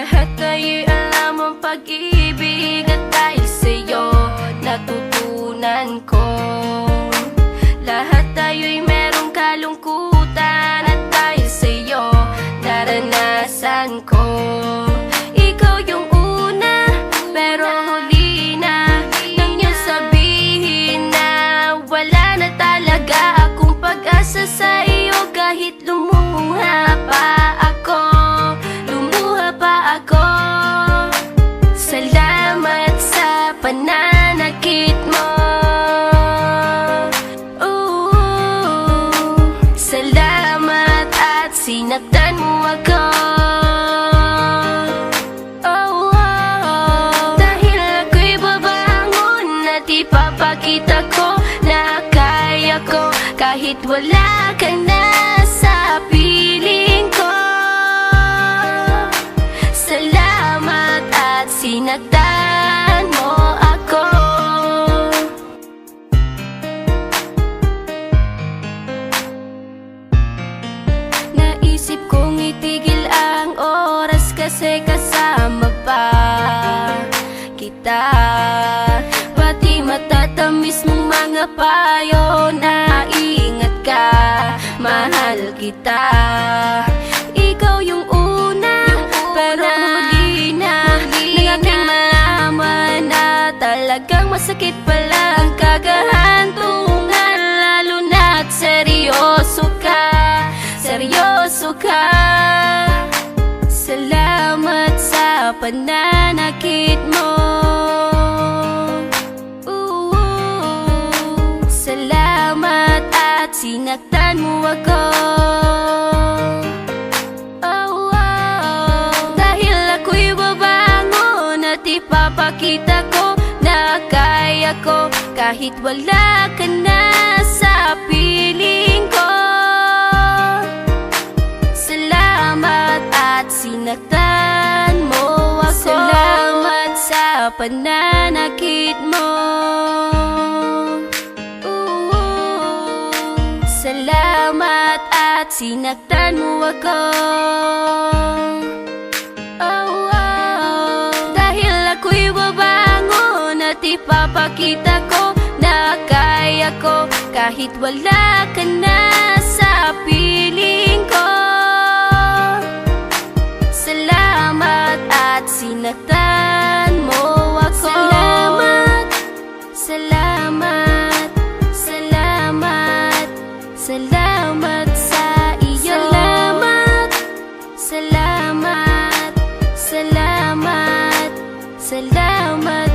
Lahat ay alam ang pag-ibig at dahil sa'yo natutunan ko. Lahat tayo'y merong kalungkutan at dahil sa'yo naranasan ko. Ikaw yung una pero huli na nang iyong sabihin na wala na talaga akong pag-asa sa iyo. Kahit lumuha pa ako, salamat sa pananakit mo. Salamat at sinaktan mo ako. Dahil ako'y babangon at ipapakita ko na kaya ko kahit wala ka na sa piling ko. Salamat at sinaktan mo ako. Naisip kong itigil ang oras kasi kasama pa kita. Pati matatamis mong mga payo na ingat ka, mahal kita. Ikaw yung una pero huli na nang aking malaman na talagang masakit pala ang kagahantungan. Lalo na't seryoso ka, seryoso ka. Salamat sa pananakit mo. Salamat at sinaktan mo ako. Dahil ako'y babangon at ipapakita ko na kaya ko kahit wala ka na sa piling ko. Salamat at sinaktan mo ako. Salamat sa pananakit mo. Salamat at sinaktan mo ako. Dahil ako'y babangon at ipapakita ko na kaya ko kahit wala ka na sa piling ko. Salamat at sinaktan mo ako. Salamat, salamat, salamat, salamat sa iyo. Salamat, salamat, salamat, salamat.